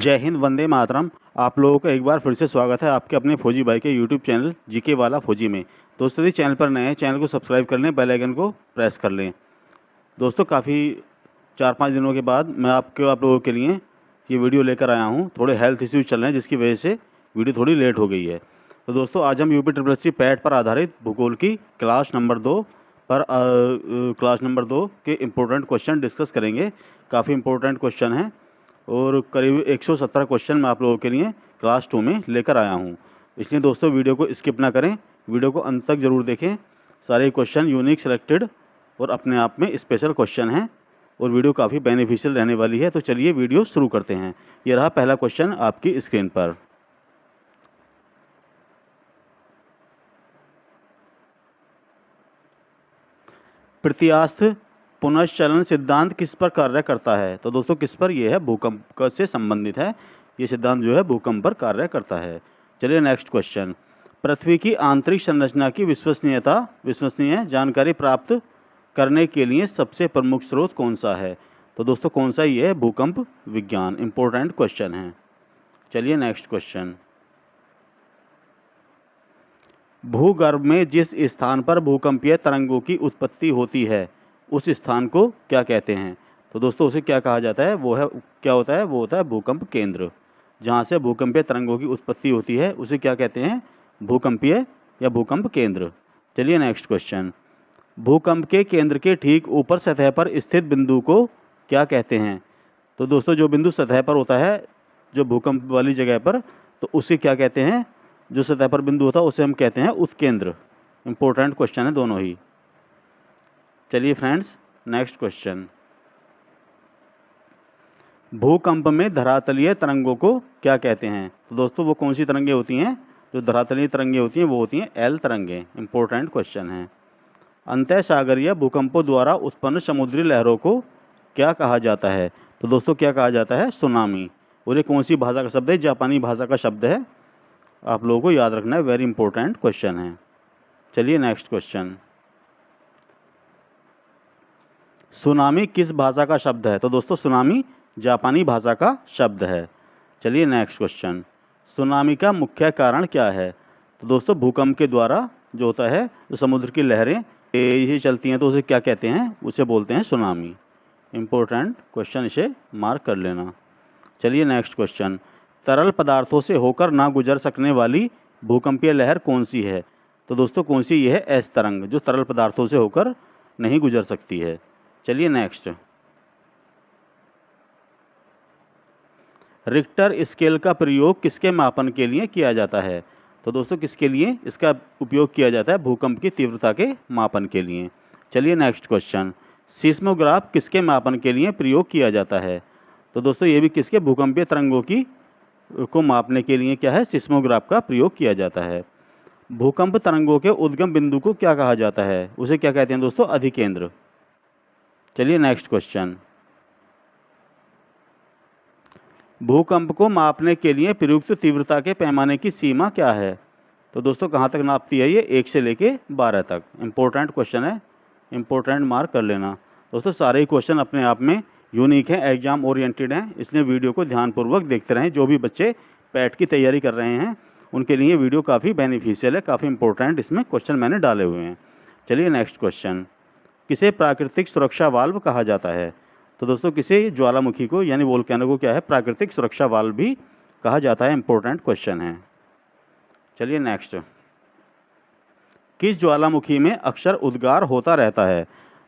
जय हिंद, वंदे मातरम। आप लोगों का एक बार फिर से स्वागत है आपके अपने फौजी भाई के यूट्यूब चैनल जीके वाला फौजी में। दोस्तों, यदि चैनल पर नए हैं, चैनल को सब्सक्राइब कर लें, बेल आइकन को प्रेस कर लें। दोस्तों, काफ़ी 4-5 दिनों के बाद मैं आप लोगों के लिए ये वीडियो लेकर आया हूँ। थोड़े हेल्थ इश्यूज चल रहे हैं जिसकी वजह से वीडियो थोड़ी लेट हो गई है। तो दोस्तों, आज हम यूपी ट्रिपल पैट पर आधारित भूगोल की क्लास नंबर 2 के इम्पोर्टेंट क्वेश्चन डिस्कस करेंगे। काफ़ी इम्पोर्टेंट क्वेश्चन हैं और करीब 117 क्वेश्चन मैं आप लोगों के लिए क्लास 2 में लेकर आया हूं। इसलिए दोस्तों, वीडियो को स्किप ना करें, वीडियो को अंत तक ज़रूर देखें। सारे क्वेश्चन यूनिक सेलेक्टेड और अपने आप में स्पेशल क्वेश्चन हैं और वीडियो काफ़ी बेनिफिशियल रहने वाली है। तो चलिए वीडियो शुरू करते हैं। ये रहा पहला क्वेश्चन आपकी स्क्रीन पर। प्रत्यास्थ पुनश्चलन सिद्धांत किस पर कार्य करता है? तो दोस्तों, किस पर? यह है भूकंप से संबंधित है। ये सिद्धांत जो है भूकंप पर कार्य करता है। चलिए नेक्स्ट क्वेश्चन। पृथ्वी की आंतरिक संरचना की विश्वसनीय जानकारी प्राप्त करने के लिए सबसे प्रमुख स्रोत कौन सा है? तो दोस्तों, कौन सा? ये है भूकंप विज्ञान। इंपॉर्टेंट क्वेश्चन है। चलिए नेक्स्ट क्वेश्चन। भूगर्भ में जिस स्थान पर भूकंपीय तरंगों की उत्पत्ति होती है उस स्थान को क्या कहते हैं? तो दोस्तों, उसे क्या कहा जाता है? वो है, क्या होता है? वो होता है भूकंप केंद्र। जहाँ से भूकंपीय तरंगों की उत्पत्ति होती है उसे क्या कहते हैं? भूकंपीय या भूकंप केंद्र। चलिए नेक्स्ट क्वेश्चन। भूकंप के केंद्र के ठीक ऊपर सतह पर स्थित बिंदु को क्या कहते हैं? तो दोस्तों, जो बिंदु सतह पर होता है, जो भूकंप वाली जगह पर, तो उसे क्या कहते हैं? जो सतह पर बिंदु होता है उसे हम कहते हैं उत्केंद्र। इंपॉर्टेंट क्वेश्चन है दोनों ही। चलिए फ्रेंड्स, नेक्स्ट क्वेश्चन। भूकंप में धरातलीय तरंगों को क्या कहते हैं? तो दोस्तों, वो कौन सी तरंगें होती हैं? जो धरातलीय तरंगें होती हैं वो होती हैं एल तरंगें। इंपॉर्टेंट क्वेश्चन है। अंतःसागरीय भूकंपों द्वारा उत्पन्न समुद्री लहरों को क्या कहा जाता है? तो दोस्तों, क्या कहा जाता है? सुनामी। और ये कौन सी भाषा का शब्द है? जापानी भाषा का शब्द है। आप लोगों को याद रखना है, वेरी इंपॉर्टेंट क्वेश्चन है। चलिए नेक्स्ट क्वेश्चन। सुनामी किस भाषा का शब्द है? तो दोस्तों, सुनामी जापानी भाषा का शब्द है। चलिए नेक्स्ट क्वेश्चन। सुनामी का मुख्य कारण क्या है? तो दोस्तों, भूकंप के द्वारा जो होता है, जो समुद्र की लहरें तेजी चलती हैं तो उसे क्या कहते हैं? उसे बोलते हैं सुनामी। इंपॉर्टेंट क्वेश्चन, इसे मार्क कर लेना। चलिए नेक्स्ट क्वेश्चन। तरल पदार्थों से होकर ना गुजर सकने वाली भूकंपीय लहर कौन सी है? तो दोस्तों, कौन सी? ये है एस तरंग, जो तरल पदार्थों से होकर नहीं गुजर सकती है। चलिए नेक्स्ट। रिक्टर स्केल का प्रयोग किसके मापन के लिए किया जाता है? तो दोस्तों, किसके लिए इसका उपयोग किया जाता है? भूकंप की तीव्रता के मापन के लिए। चलिए नेक्स्ट क्वेश्चन। सीस्मोग्राफ किसके मापन के लिए प्रयोग किया जाता है? तो दोस्तों, ये भी किसके? भूकंपीय तरंगों की को मापने के लिए क्या है? सिस्मोग्राफ का प्रयोग किया जाता है। भूकंप तरंगों के उद्गम बिंदु को क्या कहा जाता है? उसे क्या कहते हैं दोस्तों? अधिकेंद्र। चलिए नेक्स्ट क्वेश्चन। भूकंप को मापने के लिए प्रयुक्त तीव्रता के पैमाने की सीमा क्या है? तो दोस्तों, कहाँ तक नापती है ये? 1 से लेके 12 तक। इंपॉर्टेंट क्वेश्चन है, इंपॉर्टेंट मार्क कर लेना। दोस्तों, सारे ही क्वेश्चन अपने आप में यूनिक हैं, एग्जाम ओरिएंटेड हैं, इसलिए वीडियो को ध्यानपूर्वक देखते रहें। जो भी बच्चे पैट की तैयारी कर रहे हैं उनके लिए वीडियो काफ़ी बेनिफिशियल है, काफ़ी इंपॉर्टेंट इसमें क्वेश्चन मैंने डाले हुए हैं। चलिए नेक्स्ट क्वेश्चन। किसे प्राकृतिक सुरक्षा वाल्व कहा जाता है? तो दोस्तों, किसे? ज्वालामुखी को यानी वोल्केनो को क्या है? प्राकृतिक सुरक्षा वाल्व भी कहा जाता है। इंपॉर्टेंट क्वेश्चन है। चलिए नेक्स्ट। किस ज्वालामुखी में अक्सर उद्गार होता रहता है?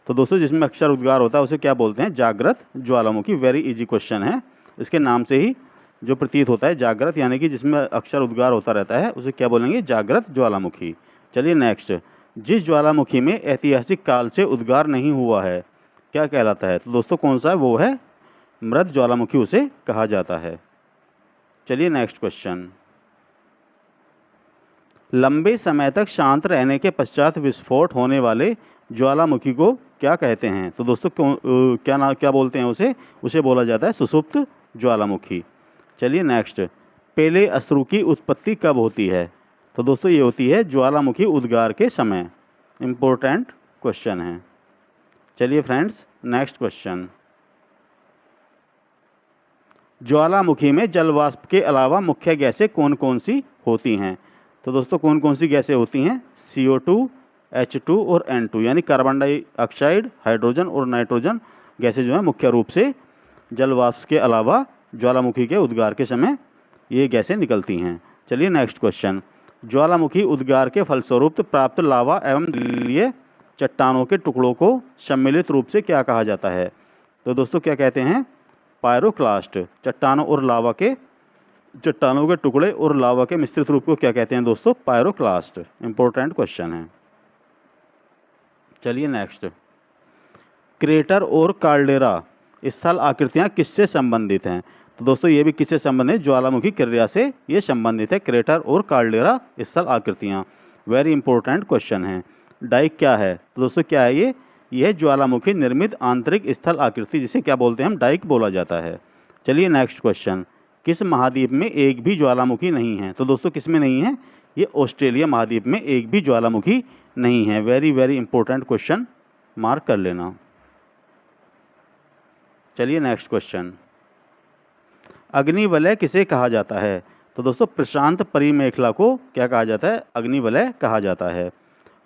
तो दोस्तों, जिसमें अक्सर उद्गार होता है उसे क्या बोलते हैं? जागृत ज्वालामुखी। वेरी इजी क्वेश्चन है। इसके नाम से ही जो प्रतीत होता है जागृत, यानी कि जिसमें अक्सर उद्गार होता रहता है, उसे क्या बोलेंगे? जागृत ज्वालामुखी। चलिए नेक्स्ट। जिस ज्वालामुखी में ऐतिहासिक काल से उद्गार नहीं हुआ है क्या कहलाता है? तो दोस्तों, कौन सा है? वो है मृत ज्वालामुखी, उसे कहा जाता है। चलिए नेक्स्ट क्वेश्चन। लंबे समय तक शांत रहने के पश्चात विस्फोट होने वाले ज्वालामुखी को क्या कहते हैं? तो दोस्तों, क्या बोलते हैं उसे? उसे बोला जाता है सुषुप्त ज्वालामुखी। चलिए नेक्स्ट। पहले अश्रु की उत्पत्ति कब होती है? तो दोस्तों, ये होती है ज्वालामुखी उद्गार के समय। इंपॉर्टेंट क्वेश्चन है। चलिए फ्रेंड्स, नेक्स्ट क्वेश्चन। ज्वालामुखी में जल वाष्प के अलावा मुख्य गैसें कौन कौन सी होती हैं? तो दोस्तों कौन कौन सी गैसें होती हैं? CO2, H2 और N2 यानी कार्बन डाइऑक्साइड, हाइड्रोजन और नाइट्रोजन गैसें जो है मुख्य रूप से जल वाष्प के अलावा ज्वालामुखी के उद्गार के समय ये गैसें निकलती हैं। चलिए नेक्स्ट क्वेश्चन। ज्वालामुखी उद्गार के फलस्वरूप प्राप्त लावा एवं जलीय चट्टानों के टुकड़ों को सम्मिलित रूप से क्या कहा जाता है? तो दोस्तों क्या कहते हैं? पायरोक्लास्ट। चट्टानों के टुकड़े और लावा के मिश्रित रूप को क्या कहते हैं दोस्तों? पायरोक्लास्ट। इंपॉर्टेंट क्वेश्चन है। चलिए नेक्स्ट। क्रेटर और कार्डेरा स्थल आकृतियां किससे संबंधित हैं? तो दोस्तों ये भी किससे संबंधित? ज्वालामुखी क्रिया से ये संबंधित है, क्रेटर और कार्डेरा स्थल आकृतियां। वेरी इंपॉर्टेंट क्वेश्चन है। डाइक क्या है? तो दोस्तों क्या है ये? यह ज्वालामुखी निर्मित आंतरिक स्थल आकृति जिसे क्या बोलते हैं हम? डाइक बोला जाता है। चलिए नेक्स्ट क्वेश्चन। किस महाद्वीप में एक भी ज्वालामुखी नहीं है? तो दोस्तों किस में नहीं है? ये ऑस्ट्रेलिया महाद्वीप में एक भी ज्वालामुखी नहीं है। Very very important question, mark कर लेना। चलिए नेक्स्ट क्वेश्चन। अग्निवलय किसे कहा जाता है? तो दोस्तों प्रशांत परिमेखला को क्या कहा जाता है? अग्निवलय कहा जाता है।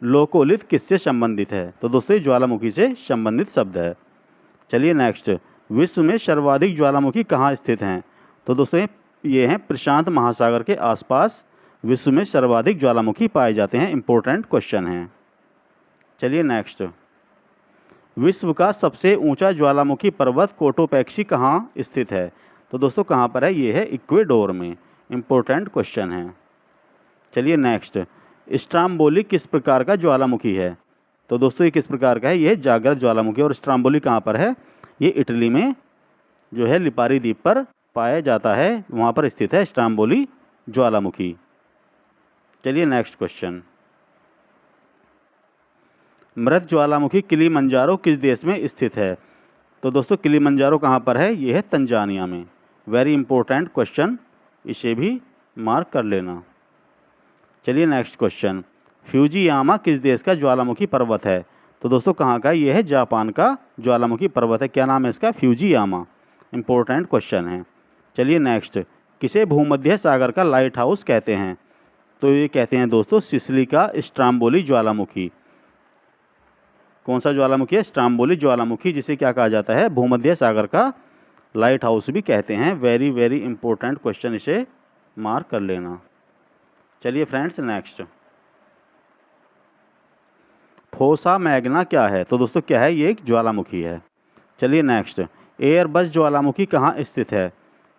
लोकोलित किससे संबंधित है? तो दोस्तों ये ज्वालामुखी से संबंधित शब्द है। चलिए नेक्स्ट। विश्व में सर्वाधिक ज्वालामुखी कहाँ स्थित हैं? तो दोस्तों ये हैं प्रशांत महासागर के आसपास विश्व में सर्वाधिक ज्वालामुखी पाए जाते हैं। इंपॉर्टेंट क्वेश्चन है। चलिए नेक्स्ट। विश्व का सबसे ऊंचा ज्वालामुखी पर्वत कोटोपैक्सी कहाँ स्थित है? तो दोस्तों कहाँ पर है? ये है इक्वेडोर में। इंपॉर्टेंट क्वेश्चन है। चलिए नेक्स्ट। स्ट्राम्बोली किस प्रकार का ज्वालामुखी है? तो दोस्तों ये किस प्रकार का है? ये जागृत ज्वालामुखी। और स्ट्राम्बोली कहाँ पर है? ये इटली में जो है लिपारी द्वीप पर पाया जाता है, वहाँ पर स्थित है स्ट्राम्बोली ज्वालामुखी। चलिए नेक्स्ट क्वेश्चन। मृत ज्वालामुखी किलिमंजारो किस देश में स्थित है? तो दोस्तों किलिमंजारो कहाँ पर है? ये है तंजानिया में। वेरी इंपॉर्टेंट क्वेश्चन, इसे भी मार्क कर लेना। चलिए नेक्स्ट क्वेश्चन। फ्यूजियामा किस देश का ज्वालामुखी पर्वत है? तो दोस्तों कहाँ का? ये है जापान का ज्वालामुखी पर्वत है। क्या नाम है इसका? फ्यूजियामा। इंपॉर्टेंट क्वेश्चन है। चलिए नेक्स्ट। किसे भूमध्य सागर का लाइट हाउस कहते हैं? तो ये कहते हैं दोस्तों सिसिली का स्ट्राम्बोली ज्वालामुखी। कौन सा ज्वालामुखी है? स्ट्राम्बोली ज्वालामुखी, जिसे क्या कहा जाता है? भूमध्य सागर का लाइट हाउस भी कहते हैं। वेरी वेरी इंपॉर्टेंट क्वेश्चन, इसे मार्क कर लेना। चलिए फ्रेंड्स नेक्स्ट। फोसा मैग्ना क्या है? तो दोस्तों क्या है? ये एक ज्वालामुखी है। चलिए नेक्स्ट। एयरबस ज्वालामुखी कहाँ स्थित है?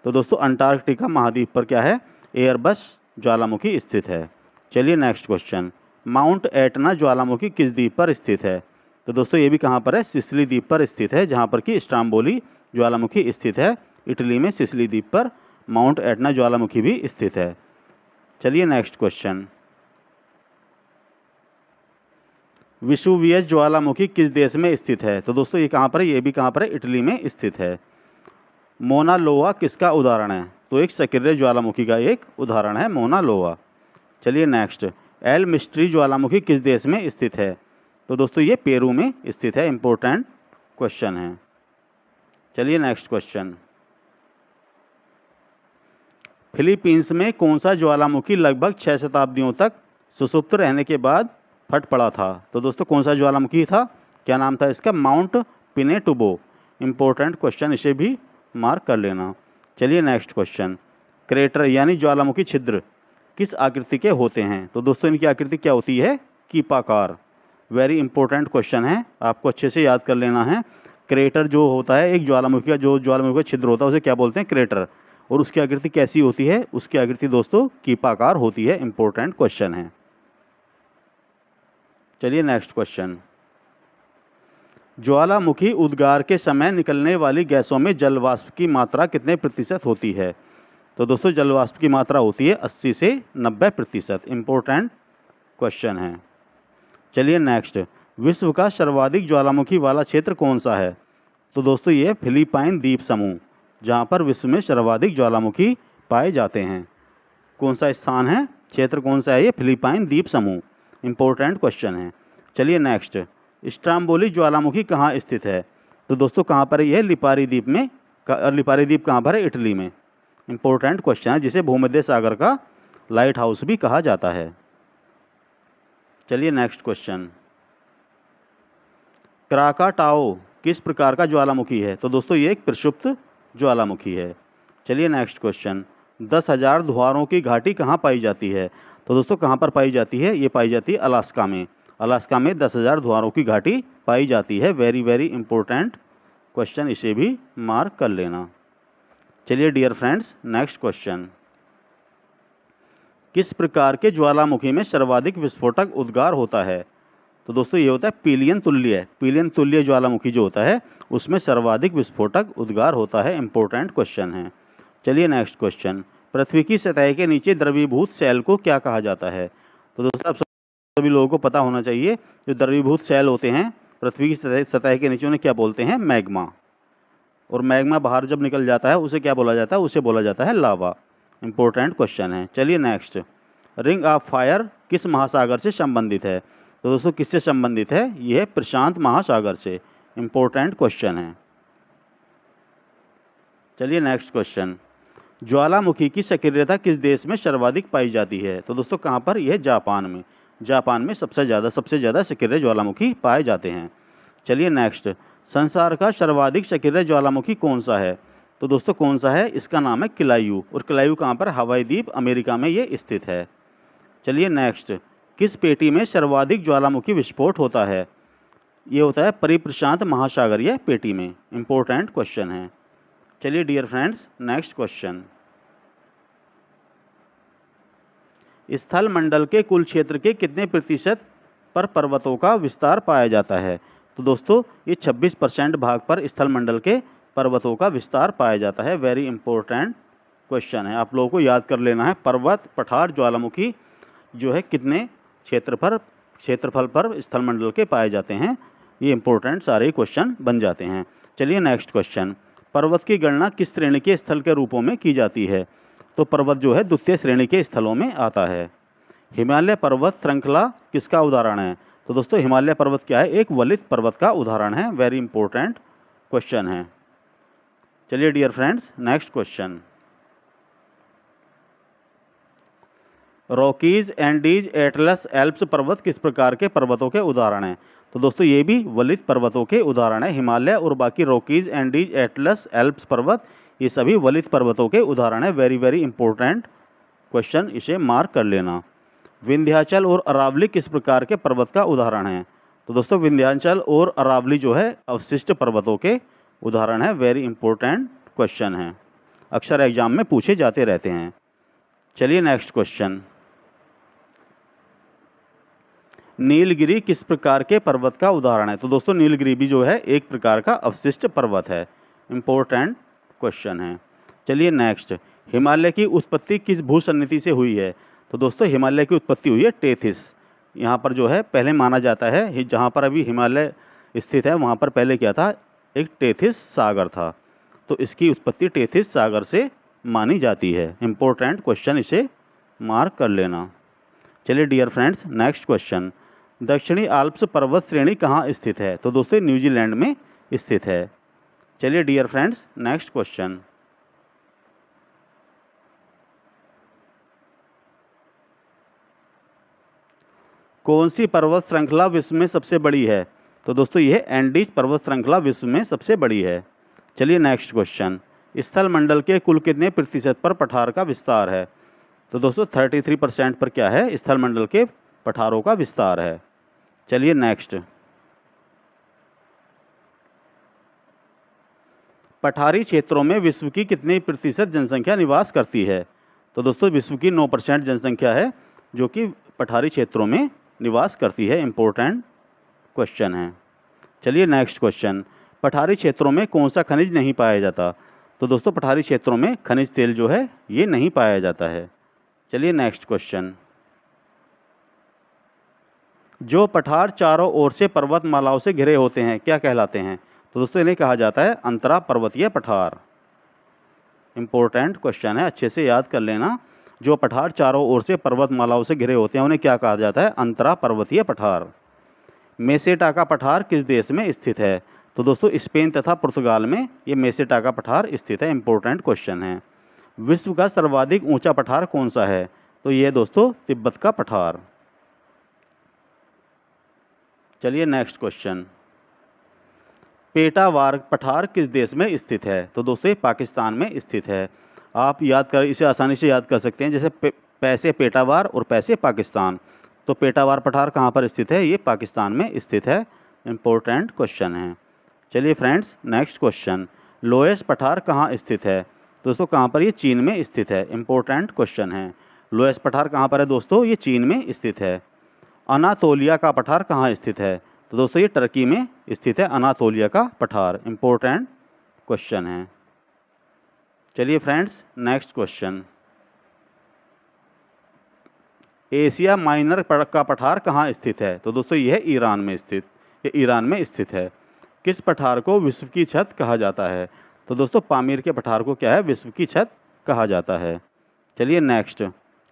तो दोस्तों अंटार्कटिका महाद्वीप पर क्या है? एयरबस ज्वालामुखी स्थित है। चलिए नेक्स्ट क्वेश्चन। माउंट एटना ज्वालामुखी किस द्वीप पर स्थित है? तो दोस्तों ये भी कहाँ पर है? सिसिली द्वीप पर स्थित है, जहाँ पर कि स्ट्राम्बोली ज्वालामुखी स्थित है। इटली में सिसिली द्वीप पर माउंट एटना ज्वालामुखी भी स्थित है। चलिए नेक्स्ट क्वेश्चन। विसुवियस ज्वालामुखी किस देश में स्थित है? तो दोस्तों ये कहाँ पर है? ये भी कहाँ पर है? इटली में स्थित है। मोना लोआ किसका उदाहरण है? तो एक सक्रिय ज्वालामुखी का एक उदाहरण है मोना लोआ। चलिए नेक्स्ट। एल मिस्ट्री ज्वालामुखी किस देश में स्थित है? तो दोस्तों ये पेरू में स्थित है। इंपॉर्टेंट क्वेश्चन है। चलिए नेक्स्ट क्वेश्चन। फिलीपींस में कौन सा ज्वालामुखी लगभग 6 शताब्दियों तक सुसुप्त रहने के बाद फट पड़ा था? तो दोस्तों कौन सा ज्वालामुखी था? क्या नाम था इसका? माउंट पिनेटुबो। इंपॉर्टेंट क्वेश्चन, इसे भी मार्क कर लेना। चलिए नेक्स्ट क्वेश्चन। क्रेटर यानी ज्वालामुखी छिद्र किस आकृति के होते हैं? तो दोस्तों इनकी आकृति क्या होती है? कीपाकार। वेरी इंपॉर्टेंट क्वेश्चन है, आपको अच्छे से याद कर लेना है। क्रेटर जो होता है एक ज्वालामुखी का, जो ज्वालामुखी का छिद्र होता है उसे क्या बोलते हैं? क्रेटर। और उसकी आकृति कैसी होती है? उसकी आकृति दोस्तों कीपाकार होती है। इंपॉर्टेंट क्वेश्चन है। चलिए नेक्स्ट क्वेश्चन। ज्वालामुखी उद्गार के समय निकलने वाली गैसों में जल वाष्प की मात्रा कितने प्रतिशत होती है? तो दोस्तों जल वाष्प की मात्रा होती है 80 से 90%। इंपॉर्टेंट क्वेश्चन है। चलिए नेक्स्ट। विश्व का सर्वाधिक ज्वालामुखी वाला क्षेत्र कौन सा है? तो दोस्तों ये फिलीपाइन द्वीप समूह, जहाँ पर विश्व में सर्वाधिक ज्वालामुखी पाए जाते हैं। कौन सा स्थान है? क्षेत्र कौन सा है? ये फिलीपाइन द्वीप समूह। इंपॉर्टेंट क्वेश्चन है। चलिए नेक्स्ट। स्ट्राम्बोली ज्वालामुखी कहाँ स्थित है? तो दोस्तों कहाँ पर है? यह लिपारी द्वीप में लिपारी द्वीप कहाँ पर है? इटली में। इंपॉर्टेंट क्वेश्चन है, जिसे भूमध्य सागर का लाइट हाउस भी कहा जाता है। चलिए नेक्स्ट क्वेश्चन, क्राकाटाओ किस प्रकार का ज्वालामुखी है? तो दोस्तों ये एक प्रक्षुब्ध ज्वालामुखी है। चलिए नेक्स्ट क्वेश्चन, 10,000 धुआरों की घाटी कहाँ पाई जाती है? तो दोस्तों कहाँ पर पाई जाती है? ये पाई जाती है अलास्का में। अलास्का में 10,000 धुआरों की घाटी पाई जाती है। वेरी वेरी इंपॉर्टेंट क्वेश्चन, इसे भी मार्क कर लेना। चलिए डियर फ्रेंड्स, नेक्स्ट क्वेश्चन, किस प्रकार के ज्वालामुखी में सर्वाधिक विस्फोटक उद्गार होता है? तो दोस्तों ये होता है पीलियन तुल्य। पीलियन तुल्य ज्वालामुखी जो होता है उसमें सर्वाधिक विस्फोटक उद्गार होता है। इंपॉर्टेंट क्वेश्चन है। चलिए नेक्स्ट क्वेश्चन, पृथ्वी की सतह के नीचे द्रवीभूत सेल को क्या कहा जाता है? तो दोस्तों आप सभी लोगों को पता होना चाहिए, जो द्रवीभूत सेल होते हैं पृथ्वी की सतह के नीचे, उन्हें क्या बोलते हैं? मैग्मा। और मैग्मा बाहर जब निकल जाता है उसे क्या बोला जाता है? उसे बोला जाता है लावा। इंपॉर्टेंट क्वेश्चन है। चलिए नेक्स्ट, रिंग ऑफ फायर किस महासागर से संबंधित है? तो दोस्तों किससे संबंधित है? यह प्रशांत महासागर से। इंपॉर्टेंट क्वेश्चन है। चलिए नेक्स्ट क्वेश्चन, ज्वालामुखी की सक्रियता किस देश में सर्वाधिक पाई जाती है? तो दोस्तों कहाँ पर? यह जापान में। जापान में सबसे ज़्यादा सक्रिय ज्वालामुखी पाए जाते हैं। चलिए नेक्स्ट, संसार का सर्वाधिक सक्रिय ज्वालामुखी कौन सा है? तो दोस्तों कौन सा है? इसका नाम है किलायू। और किलायू कहाँ पर? हवाई द्वीप अमेरिका में ये स्थित है। चलिए नेक्स्ट, किस पेटी में सर्वाधिक ज्वालामुखी विस्फोट होता है? ये होता है परिप्रशांत महासागरीय पेटी में। इंपॉर्टेंट क्वेश्चन है। चलिए डियर फ्रेंड्स, नेक्स्ट क्वेश्चन, स्थल मंडल के कुल क्षेत्र के कितने प्रतिशत पर पर्वतों का विस्तार पाया जाता है? तो दोस्तों ये 26% भाग पर स्थल मंडल के पर्वतों का विस्तार पाया जाता है। वेरी इंपॉर्टेंट क्वेश्चन है, आप लोगों को याद कर लेना है। पर्वत, पठार, ज्वालामुखी जो है कितने क्षेत्रफल पर स्थल मंडल के पाए जाते हैं, ये इंपॉर्टेंट सारे क्वेश्चन बन जाते हैं। चलिए नेक्स्ट क्वेश्चन, पर्वत की गणना किस श्रेणी के स्थल के रूपों में की जाती है? तो पर्वत जो है द्वितीय श्रेणी के स्थलों में आता है। हिमालय पर्वत श्रृंखला किसका उदाहरण है? तो दोस्तों हिमालय पर्वत क्या है? एक वलित पर्वत का उदाहरण है। वेरी इंपॉर्टेंट क्वेश्चन है। चलिए dear friends, next question, Rockies, Andes, Atlas, Alps पर्वत किस प्रकार के पर्वतों के उदाहरण हैं? तो दोस्तों ये भी वलित पर्वतों के उदाहरण है। हिमालय और बाकी रॉकीज, एंडीज, एटलस, एल्प्स पर्वत ये सभी वलित पर्वतों के उदाहरण है। वेरी वेरी इंपॉर्टेंट क्वेश्चन, इसे मार्क कर लेना। विंध्याचल और अरावली किस प्रकार के पर्वत का उदाहरण है? तो दोस्तों विंध्याचल और अरावली जो है अवशिष्ट पर्वतों के उदाहरण है। वेरी इंपॉर्टेंट क्वेश्चन है, अक्सर एग्जाम में पूछे जाते रहते हैं। चलिए नेक्स्ट क्वेश्चन, नीलगिरी किस प्रकार के पर्वत का उदाहरण है? तो दोस्तों नीलगिरी भी जो है एक प्रकार का अवशिष्ट पर्वत है। इंपॉर्टेंट क्वेश्चन है। चलिए नेक्स्ट, हिमालय की उत्पत्ति किस भूसन्निधि से हुई है? तो दोस्तों हिमालय की उत्पत्ति हुई है टेथिस। यहाँ पर जो है पहले माना जाता है, जहाँ पर अभी हिमालय स्थित है वहाँ पर पहले क्या था? एक टेथिस सागर था। तो इसकी उत्पत्ति टेथिस सागर से मानी जाती है। इंपॉर्टेंट क्वेश्चन, इसे मार्क कर लेना। चलिए डियर फ्रेंड्स, नेक्स्ट क्वेश्चन, दक्षिणी आल्प्स पर्वत श्रेणी कहाँ स्थित है? तो दोस्तों न्यूजीलैंड में स्थित है। चलिए डियर फ्रेंड्स, नेक्स्ट क्वेश्चन, कौन सी पर्वत श्रृंखला विश्व में सबसे बड़ी है? तो दोस्तों यह एंडीज पर्वत श्रृंखला विश्व में सबसे बड़ी है। चलिए नेक्स्ट क्वेश्चन, स्थल मंडल के कुल कितने प्रतिशत पर पठार का विस्तार है? तो दोस्तों 33% पर क्या है? स्थल मंडल के पठारों का विस्तार है। चलिए नेक्स्ट, पठारी क्षेत्रों में विश्व की कितने प्रतिशत जनसंख्या निवास करती है? तो दोस्तों विश्व की 9% जनसंख्या है जो कि पठारी क्षेत्रों में निवास करती है। इंपॉर्टेंट क्वेश्चन है। चलिए नेक्स्ट क्वेश्चन, पठारी क्षेत्रों में कौन सा खनिज नहीं पाया जाता? तो दोस्तों पठारी क्षेत्रों में खनिज तेल जो है ये नहीं पाया जाता है। चलिए नेक्स्ट क्वेश्चन, जो पठार चारों ओर से पर्वतमालाओं से घिरे होते हैं क्या कहलाते हैं? तो दोस्तों इन्हें कहा जाता है अंतरा पर्वतीय पठार। इंपॉर्टेंट क्वेश्चन है, अच्छे से याद कर लेना। जो पठार चारों ओर से पर्वतमालाओं से घिरे होते हैं उन्हें क्या कहा जाता है? अंतरा पर्वतीय पठार। मेसेटा का पठार किस देश में स्थित है? तो दोस्तों स्पेन तथा पुर्तगाल में ये मेसेटा का पठार स्थित है। इंपॉर्टेंट क्वेश्चन है। विश्व का सर्वाधिक ऊंचा पठार कौन सा है? तो ये दोस्तों तिब्बत का पठार। चलिए नेक्स्ट क्वेश्चन, पेटावार पठार किस देश में स्थित है? तो दोस्तों ये पाकिस्तान में स्थित है। आप इसे आसानी से याद कर सकते हैं, जैसे पैसे पेटावार और पैसे पाकिस्तान। तो पेटावार पठार कहाँ पर स्थित है? ये पाकिस्तान में स्थित है। इंपॉर्टेंट क्वेश्चन है। चलिए फ्रेंड्स नेक्स्ट क्वेश्चन, लोएस पठार कहाँ स्थित है? दोस्तों कहाँ पर? ये चीन में स्थित है। इंपॉर्टेंट क्वेश्चन है। लोएस पठार कहाँ पर है दोस्तों? ये चीन में स्थित है। अनातोलिया का पठार कहाँ स्थित है? तो दोस्तों ये टर्की में स्थित है अनातोलिया का पठार। इंपॉर्टेंट क्वेश्चन है। चलिए friends next question, Asia minor का पठार कहाँ स्थित है? तो दोस्तों यह है ईरान में स्थित, ये ईरान में स्थित है। किस पठार को विश्व की छत कहा जाता है? तो दोस्तों पामीर के पठार को क्या है? विश्व की छत कहा जाता है। चलिए नेक्स्ट,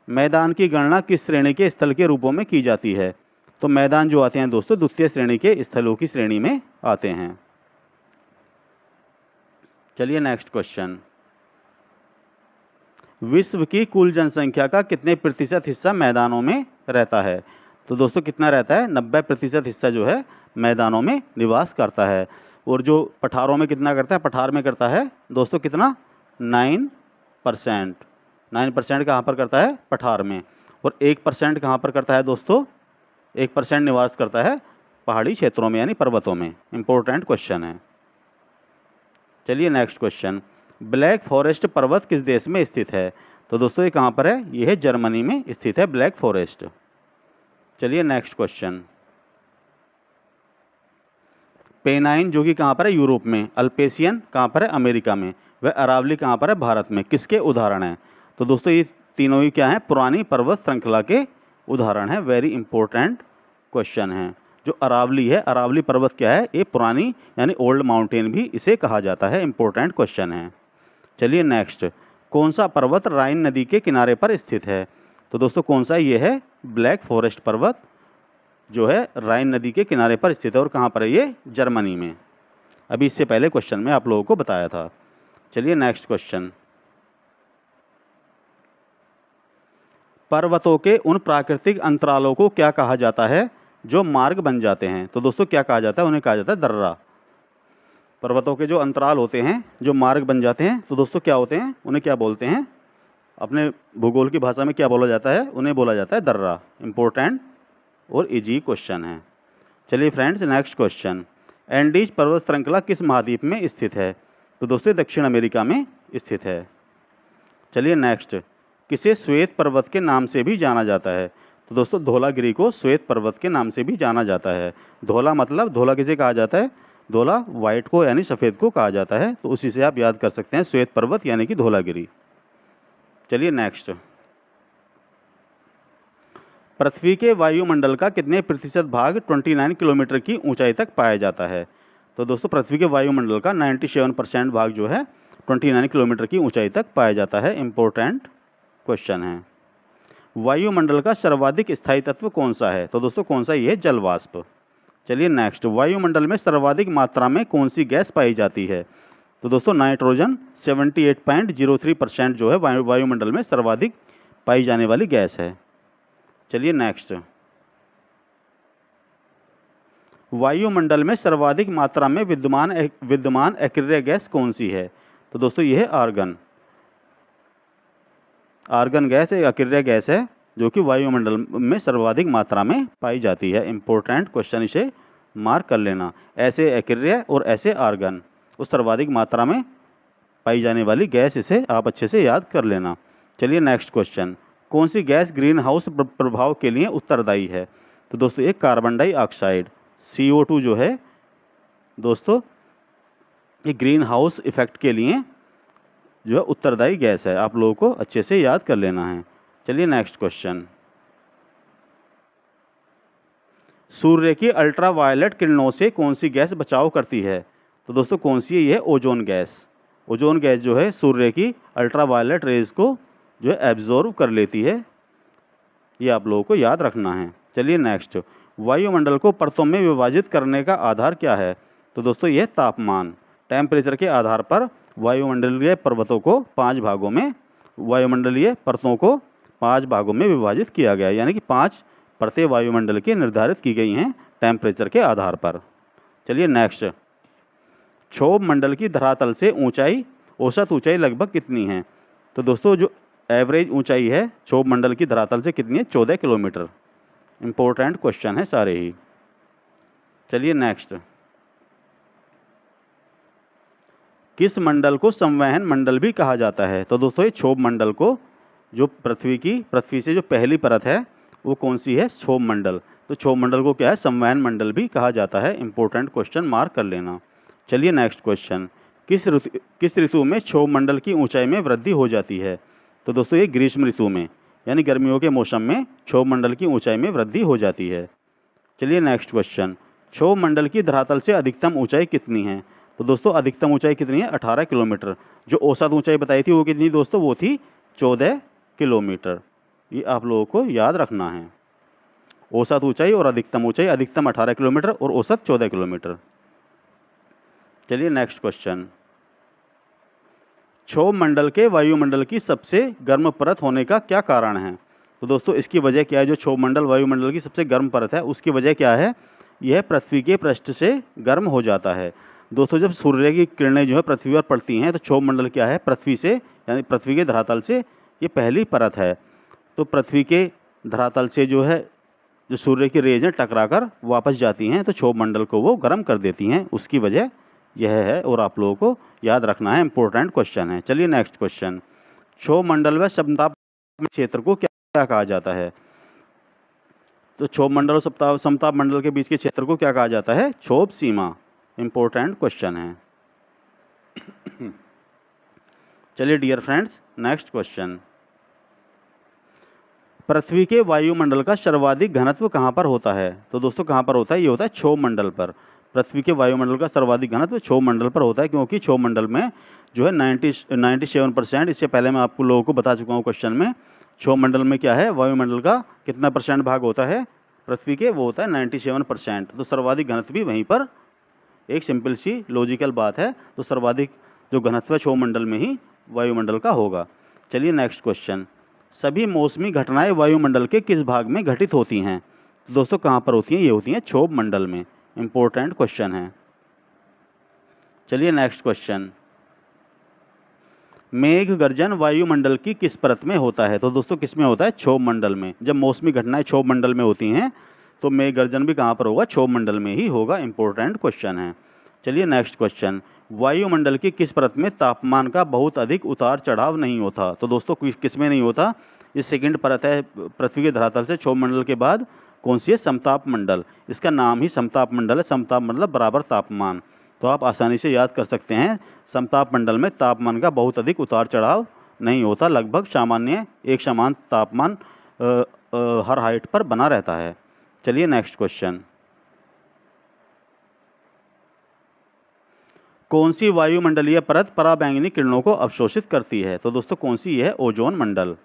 मैदान की गणना किस श्रेणी के स्थल के रूपों में की जाती है? तो मैदान जो आते हैं दोस्तों द्वितीय श्रेणी के स्थलों की श्रेणी में आते हैं। चलिए नेक्स्ट क्वेश्चन, विश्व की कुल जनसंख्या का कितने प्रतिशत हिस्सा मैदानों में रहता है? तो दोस्तों कितना रहता है? 90% हिस्सा जो है मैदानों में निवास करता है। और जो पठारों में कितना करता है? पठार में करता है दोस्तों कितना? 9%। 9% कहाँ पर करता है? पठार में। और 1% कहाँ पर करता है दोस्तों? 1% निवास करता है पहाड़ी क्षेत्रों में यानी पर्वतों में। इंपॉर्टेंट क्वेश्चन है। चलिए नेक्स्ट क्वेश्चन, ब्लैक फॉरेस्ट पर्वत किस देश में स्थित है? तो दोस्तों ये कहाँ पर है? ये है जर्मनी में स्थित है ब्लैक फॉरेस्ट। चलिए नेक्स्ट क्वेश्चन, पेनाइन जो कि कहाँ पर है? यूरोप में। अल्पेशियन कहाँ पर है? अमेरिका में। वह अरावली कहाँ पर है? भारत में। किसके उदाहरण हैं? तो दोस्तों ये तीनों ही क्या हैं? पुरानी पर्वत श्रृंखला के उदाहरण है। वेरी इंपॉर्टेंट क्वेश्चन है। जो अरावली है, अरावली पर्वत क्या है? ये पुरानी यानी ओल्ड माउंटेन भी इसे कहा जाता है। इंपॉर्टेंट क्वेश्चन है। चलिए नेक्स्ट, कौन सा पर्वत राइन नदी के किनारे पर स्थित है? तो दोस्तों कौन सा? ये है ब्लैक फॉरेस्ट पर्वत जो है राइन नदी के किनारे पर स्थित है। और कहाँ पर है ये? जर्मनी में। अभी इससे पहले क्वेश्चन में आप लोगों को बताया था। चलिए नेक्स्ट क्वेश्चन, पर्वतों के उन प्राकृतिक अंतरालों को क्या कहा जाता है जो मार्ग बन जाते हैं? तो दोस्तों क्या कहा जाता है? उन्हें कहा जाता है दर्रा। पर्वतों के जो अंतराल होते हैं जो मार्ग बन जाते हैं, तो दोस्तों क्या होते हैं? उन्हें क्या बोलते हैं? अपने भूगोल की भाषा में क्या बोला जाता है? उन्हें बोला जाता है दर्रा। इंपॉर्टेंट और इजी क्वेश्चन है। चलिए फ्रेंड्स नेक्स्ट क्वेश्चन, एंडीज पर्वत श्रृंखला किस महाद्वीप में स्थित है? तो दोस्तों दक्षिण अमेरिका में स्थित है। चलिए नेक्स्ट, किसे श्वेत पर्वत के नाम से भी जाना जाता है? तो दोस्तों धौलागिरी को श्वेत पर्वत के नाम से भी जाना जाता है। धौला मतलब धौला किसे कहा जाता है? धौला वाइट को यानी सफ़ेद को कहा जाता है। तो उसी से आप याद कर सकते हैं श्वेत पर्वत यानी कि धौलागिरी। चलिए नेक्स्ट, पृथ्वी के वायुमंडल का कितने प्रतिशत भाग 29 किलोमीटर की ऊंचाई तक पाया जाता है? तो दोस्तों पृथ्वी के वायुमंडल का 97% भाग जो है 29 किलोमीटर की ऊंचाई तक पाया जाता है। इंपॉर्टेंट क्वेश्चन है। वायुमंडल का सर्वाधिक स्थायी तत्व कौन सा है? तो दोस्तों कौन सा? ये है जल वाष्प। चलिए नेक्स्ट, वायुमंडल में सर्वाधिक मात्रा में कौन सी गैस पाई जाती है? तो दोस्तों नाइट्रोजन 78.03% जो है वायुमंडल में सर्वाधिक पाई जाने वाली गैस है। चलिए नेक्स्ट, वायुमंडल में सर्वाधिक मात्रा में विद्यमान अक्रिय गैस कौन सी है? तो दोस्तों ये है आर्गन। आर्गन गैस एक अक्रिय गैस है जो कि वायुमंडल में सर्वाधिक मात्रा में पाई जाती है। इंपॉर्टेंट क्वेश्चन, इसे मार्क कर लेना। ऐसे अक्रिय और ऐसे आर्गन, उस सर्वाधिक मात्रा में पाई जाने वाली गैस, इसे आप अच्छे से याद कर लेना। चलिए नेक्स्ट क्वेश्चन, कौन सी गैस ग्रीन हाउस प्रभाव के लिए उत्तरदायी है? तो दोस्तों एक कार्बन डाइऑक्साइड CO2 जो है दोस्तों ये ग्रीन हाउस इफेक्ट के लिए जो है उत्तरदायी गैस है। आप लोगों को अच्छे से याद कर लेना है। चलिए नेक्स्ट क्वेश्चन, सूर्य की अल्ट्रावायलेट किरणों से कौन सी गैस बचाव करती है? तो दोस्तों कौन सी है? ये है ओजोन गैस। ओजोन गैस जो है सूर्य की अल्ट्रावायलेट रेज को जो है एब्जॉर्ब कर लेती है। ये आप लोगों को याद रखना है। चलिए नेक्स्ट, वायुमंडल को परतों में विभाजित करने का आधार क्या है? तो दोस्तों यह तापमान। टेम्परेचर के आधार पर वायुमंडलीय परतों को 5 भागों में विभाजित किया गया, यानी कि 5 परतें वायुमंडल की निर्धारित की गई हैं टेम्परेचर के आधार पर। चलिए नेक्स्ट, क्षोभ मंडल की धरातल से ऊंचाई, औसत ऊंचाई लगभग कितनी है? तो दोस्तों जो एवरेज ऊंचाई है क्षोभ मंडल की धरातल से कितनी है? 14 किलोमीटर। इंपॉर्टेंट क्वेश्चन है सारे ही। चलिए नेक्स्ट, किस मंडल को संवहन मंडल भी कहा जाता है? तो दोस्तों ये क्षोभ मंडल को, जो पृथ्वी से जो पहली परत है वो कौन सी है? क्षोभ मंडल। तो क्षोभ मंडल को क्या है? संवहन मंडल भी कहा जाता है। इंपॉर्टेंट क्वेश्चन, मार्क कर लेना। चलिए नेक्स्ट क्वेश्चन, किस ऋतु में क्षोभ मंडल की ऊंचाई में वृद्धि हो जाती है? तो दोस्तों ये ग्रीष्म ऋतु में, यानी गर्मियों के मौसम में क्षोभ मंडल की ऊंचाई में वृद्धि हो जाती है। चलिए नेक्स्ट क्वेश्चन, क्षोभ मंडल की धरातल से अधिकतम ऊंचाई कितनी है? तो दोस्तों अधिकतम ऊंचाई कितनी है? 18 किलोमीटर। जो औसत ऊंचाई बताई थी वो कितनी दोस्तों? वो थी 14 किलोमीटर। ये आप लोगों को याद रखना है। औसत ऊंचाई और अधिकतम ऊंचाई, अधिकतम 18 किलोमीटर और औसत 14 किलोमीटर। चलिए नेक्स्ट क्वेश्चन, क्षोभ मंडल के वायुमंडल की सबसे गर्म परत होने का क्या कारण है? तो दोस्तों इसकी वजह क्या है? जो क्षोभ मंडल वायुमंडल की सबसे गर्म परत है उसकी वजह क्या है? यह पृथ्वी के पृष्ठ से गर्म हो जाता है। दोस्तों जब सूर्य की किरणें जो है पृथ्वी पर पड़ती हैं तो क्षोभ मंडल क्या है? पृथ्वी से, यानी पृथ्वी के धरातल से ये पहली परत है। तो पृथ्वी के धरातल से जो है जो सूर्य की रेज हैं टकराकर वापस जाती हैं तो क्षोभ मंडल को वो गर्म कर देती हैं, उसकी वजह यह है और आप लोगों को याद रखना है। इंपॉर्टेंट क्वेश्चन है। चलिए नेक्स्ट क्वेश्चन, क्षोभ मंडल व समताप क्षेत्र को क्या कहा जाता है? तो क्षोभ मंडल और समताप मंडल के बीच के क्षेत्र को क्या कहा जाता है? क्षोभ सीमा। इंपॉर्टेंट क्वेश्चन है। चलिए डियर फ्रेंड्स, नेक्स्ट क्वेश्चन, पृथ्वी के वायुमंडल का सर्वाधिक घनत्व कहाँ पर होता है? तो दोस्तों कहाँ पर होता है? ये होता है क्षोभ मंडल पर। पृथ्वी के वायुमंडल का सर्वाधिक घनत्व क्षोभ मंडल पर होता है, क्योंकि क्षोभ मंडल में जो है 97%, इससे पहले मैं आपको लोगों को बता चुका हूँ क्वेश्चन में, क्षोभ मंडल में क्या है? वायुमंडल का कितना परसेंट भाग होता है पृथ्वी के? वो होता है 97%। तो सर्वाधिक घनत्व भी वहीं पर, एक सिंपल सी लॉजिकल बात है। तो सर्वाधिक जो घनत्व है क्षोभ मंडल में ही वायुमंडल का होगा। चलिए नेक्स्ट क्वेश्चन, सभी मौसमी घटनाएं वायुमंडल के किस भाग में घटित होती हैं? तो दोस्तों कहाँ पर होती हैं? ये होती हैं क्षोभ मंडल में। इंपॉर्टेंट क्वेश्चन है। चलिए नेक्स्ट क्वेश्चन, मेघ गर्जन वायुमंडल की किस परत में होता है? तो दोस्तों किस में होता है? क्षोभ मंडल में। जब मौसमी घटनाएं क्षोभ मंडल में होती हैं तो मेघ गर्जन भी कहाँ पर होगा? क्षोभ मंडल में ही होगा। इंपॉर्टेंट क्वेश्चन है। चलिए नेक्स्ट क्वेश्चन, वायुमंडल की किस परत में तापमान का बहुत अधिक उतार चढ़ाव नहीं होता? तो दोस्तों किस में नहीं होता? ये सेकंड परत है पृथ्वी के धरातल से क्षोभ मंडल के बाद, कौन सी है? समताप मंडल। इसका नाम ही समताप मंडल है। समताप मतलब बराबर तापमान। तो आप आसानी से याद कर सकते हैं, समताप मंडल में तापमान का बहुत अधिक उतार चढ़ाव नहीं होता, लगभग सामान्य एक समान तापमान हर हाइट पर बना रहता है। चलिए नेक्स्ट क्वेश्चन, कौन सी वायुमंडलीय परत पराबैंगनी किरणों को अवशोषित करती है? तो दोस्तों कौन सी है? ओजोन मंडल।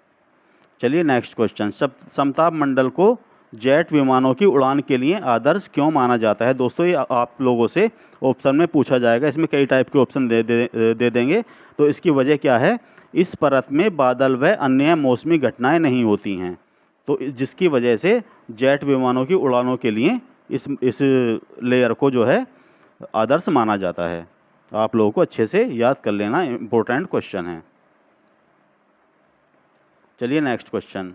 चलिए नेक्स्ट क्वेश्चन, समताप मंडल को जेट विमानों की उड़ान के लिए आदर्श क्यों माना जाता है? दोस्तों ये आप लोगों से ऑप्शन में पूछा जाएगा, इसमें कई टाइप के ऑप्शन दे देंगे। तो इसकी वजह क्या है? इस परत में बादल व अन्य मौसमी घटनाएं नहीं होती हैं, तो जिसकी वजह से जेट विमानों की उड़ानों के लिए इस लेयर को जो है आदर्श माना जाता है। आप लोगों को अच्छे से याद कर लेना, इंपॉर्टेंट क्वेश्चन है। चलिए नेक्स्ट क्वेश्चन,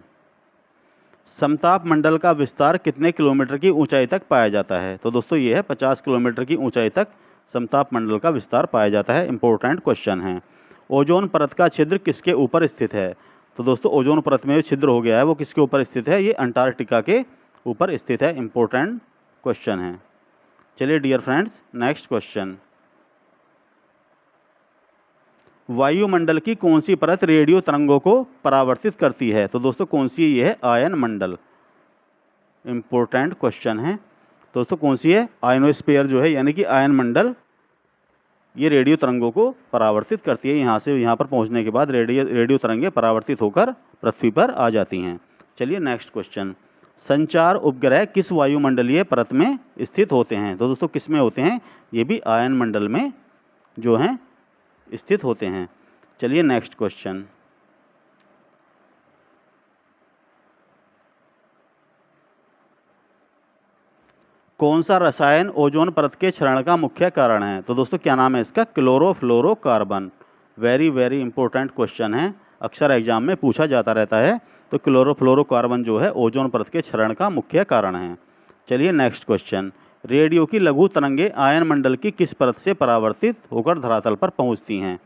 समताप मंडल का विस्तार कितने किलोमीटर की ऊंचाई तक पाया जाता है? तो दोस्तों ये है 50 किलोमीटर की ऊंचाई तक समताप मंडल का विस्तार पाया जाता है। इंपॉर्टेंट क्वेश्चन है। ओजोन परत का छिद्र किसके ऊपर स्थित है? तो दोस्तों ओजोन परत में जो छिद्र हो गया है वो किसके ऊपर स्थित है? ये अंटार्कटिका के ऊपर स्थित है। इंपॉर्टेंट क्वेश्चन है। चलिए डियर फ्रेंड्स, नेक्स्ट क्वेश्चन, वायुमंडल की कौन सी परत रेडियो तरंगों को परावर्तित करती है? तो दोस्तों कौन सी? ये है आयन मंडल। इंपॉर्टेंट क्वेश्चन है। दोस्तों कौन सी है? आयनोस्फीयर जो है, यानी कि आयन मंडल, ये रेडियो तरंगों को परावर्तित करती है। यहाँ से यहाँ पर पहुँचने के बाद रेडियो तरंगें परावर्तित होकर पृथ्वी पर आ जाती हैं। चलिए नेक्स्ट क्वेश्चन, संचार उपग्रह किस वायुमंडलीय परत में स्थित होते हैं? तो दोस्तों किस में होते हैं? ये भी आयन मंडल में जो हैं स्थित होते हैं। चलिए नेक्स्ट क्वेश्चन। कौन सा रसायन ओजोन परत के क्षरण का मुख्य कारण है? तो दोस्तों क्या नाम है इसका? Chlorofluorocarbon. Very very important question है, अक्सर एग्जाम में पूछा जाता रहता है। तो क्लोरोफ्लोरोकार्बन जो है ओजोन परत के क्षरण का मुख्य कारण है। चलिए नेक्स्ट क्वेश्चन। रेडियो की लघु तरंगे आयन मंडल की किस परत से परावर्तित होकर धरातल पर पहुंचती हैं?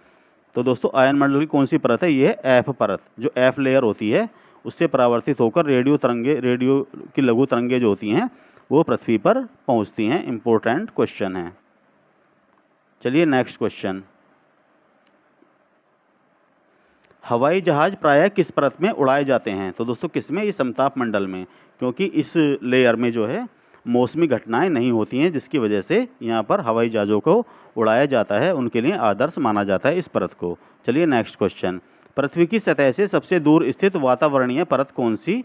तो दोस्तों आयन मंडल की कौन सी परत है? ये है एफ परत, जो एफ लेयर होती है उससे परावर्तित होकर रेडियो की लघु तरंगे जो होती हैं वो पृथ्वी पर पहुंचती हैं। इंपॉर्टेंट क्वेश्चन है। चलिए नेक्स्ट क्वेश्चन। हवाई जहाज प्रायः किस परत में उड़ाए जाते हैं? तो दोस्तों किस में? ये समताप मंडल में, क्योंकि इस लेयर में जो है मौसमी घटनाएं नहीं होती हैं, जिसकी वजह से यहाँ पर हवाई जहाज़ों को उड़ाया जाता है, उनके लिए आदर्श माना जाता है इस परत को। चलिए नेक्स्ट क्वेश्चन। पृथ्वी की सतह से सबसे दूर स्थित वातावरणीय परत कौन सी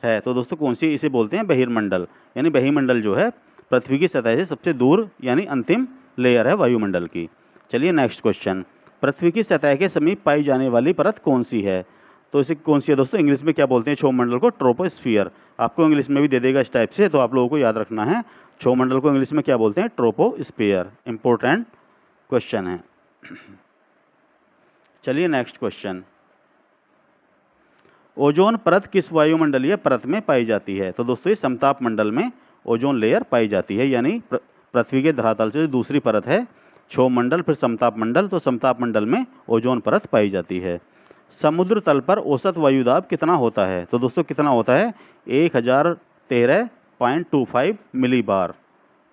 है? तो दोस्तों कौन सी? इसे बोलते हैं बहिर्मंडल, यानी बहिर्मंडल जो है पृथ्वी की सतह से सबसे दूर यानी अंतिम लेयर है वायुमंडल की। चलिए नेक्स्ट क्वेश्चन। पृथ्वी की सतह के समीप पाई जाने वाली परत कौन सी है? तो इसे कौन सी है दोस्तों? इंग्लिश में क्या बोलते हैं क्षोभमंडल को? ट्रोपोस्फियर। आपको इंग्लिश में भी दे देगा इस टाइप से, तो आप लोगों को याद रखना है। क्षोभमंडल को इंग्लिश में क्या बोलते हैं? ट्रोपोस्फियर। इंपॉर्टेंट क्वेश्चन है। चलिए नेक्स्ट क्वेश्चन। ओजोन परत किस वायुमंडलीय परत में पाई जाती है? तो दोस्तों ये समताप मंडल में ओजोन लेयर पाई जाती है, यानी पृथ्वी के धरातल से दूसरी परत है क्षोभमंडल, फिर समताप मंडल। तो समताप मंडल में ओजोन परत पाई जाती है। समुद्र तल पर औसत वायुदाब कितना होता है? तो दोस्तों कितना होता है? 1013.25 मिलीबार।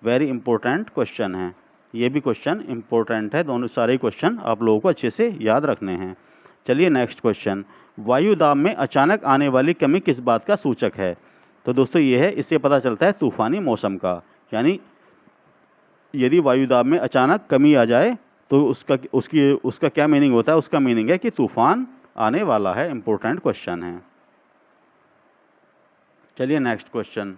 वेरी इंपॉर्टेंट क्वेश्चन है, ये भी क्वेश्चन इंपॉर्टेंट है। दोनों सारे क्वेश्चन आप लोगों को अच्छे से याद रखने हैं। चलिए नेक्स्ट क्वेश्चन। वायुदाब में अचानक आने वाली कमी किस बात का सूचक है? तो दोस्तों ये है, इससे पता चलता है तूफानी मौसम का, यानी यदि वायुदाब में अचानक कमी आ जाए तो उसका क्या मीनिंग होता है? उसका मीनिंग है कि तूफान आने वाला है। इंपॉर्टेंट क्वेश्चन है। चलिए नेक्स्ट क्वेश्चन।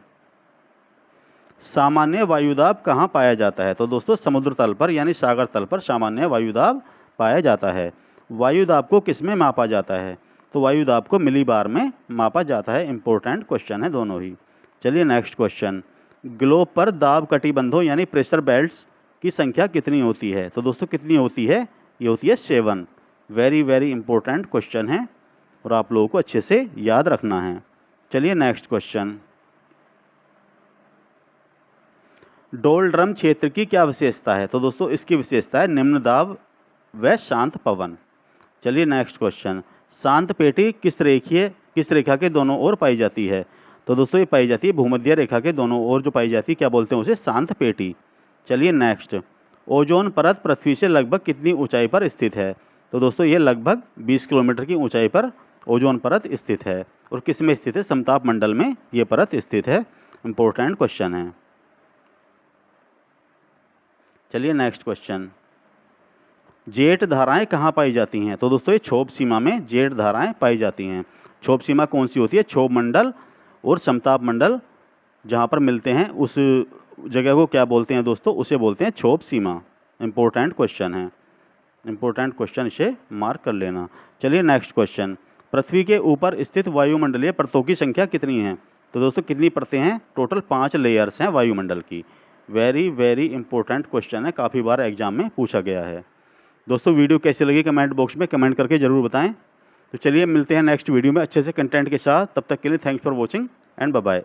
सामान्य वायुदाब कहाँ पाया जाता है? तो दोस्तों समुद्र तल पर यानी सागर तल पर सामान्य वायुदाब पाया जाता है। वायुदाब को किस में मापा जाता है? तो वायुदाब को मिलीबार में मापा जाता है। इंपॉर्टेंट क्वेश्चन है दोनों ही। चलिए नेक्स्ट क्वेश्चन। ग्लोब पर दाब कटिबंधों यानी प्रेशर बेल्ट्स की संख्या कितनी होती है? तो दोस्तों कितनी होती है? ये होती है 7। वेरी वेरी इंपॉर्टेंट क्वेश्चन है और आप लोगों को अच्छे से याद रखना है। चलिए नेक्स्ट क्वेश्चन। डोलड्रम क्षेत्र की क्या विशेषता है? तो दोस्तों इसकी विशेषता है निम्न दाब व शांत पवन। चलिए नेक्स्ट क्वेश्चन। शांत पेटी किस रेखा के दोनों ओर पाई जाती है? तो दोस्तों ये पाई जाती है भूमध्य रेखा के दोनों ओर जो पाई जाती है, क्या बोलते हैं उसे? शांत पेटी। चलिए नेक्स्ट। ओजोन परत पृथ्वी से लगभग कितनी ऊंचाई पर स्थित है? तो दोस्तों ये लगभग 20 किलोमीटर की ऊंचाई पर ओजोन परत स्थित है। और किस में स्थित है? समताप मंडल में ये परत स्थित है। इंपॉर्टेंट क्वेश्चन है। चलिए नेक्स्ट क्वेश्चन। जेट धाराएं कहाँ पाई जाती हैं? तो दोस्तों ये क्षोभ सीमा में जेट धाराएं पाई जाती हैं। क्षोभ सीमा कौन सी होती है? क्षोभ मंडल और समताप मंडल जहाँ पर मिलते हैं उस जगह को क्या बोलते हैं दोस्तों? उसे बोलते हैं क्षोभ सीमा। इंपॉर्टेंट क्वेश्चन है, इंपॉर्टेंट क्वेश्चन, इसे मार्क कर लेना। चलिए नेक्स्ट क्वेश्चन। पृथ्वी के ऊपर स्थित वायुमंडलीय परतों की संख्या कितनी है? तो दोस्तों कितनी परतें हैं? टोटल 5 लेयर्स हैं वायुमंडल की। वेरी वेरी इंपॉर्टेंट क्वेश्चन है, काफ़ी बार एग्जाम में पूछा गया है। दोस्तों वीडियो कैसी लगी कमेंट बॉक्स में कमेंट करके ज़रूर बताएं। तो चलिए मिलते हैं नेक्स्ट वीडियो में अच्छे से कंटेंट के साथ। तब तक के लिए thanks for watching and bye bye.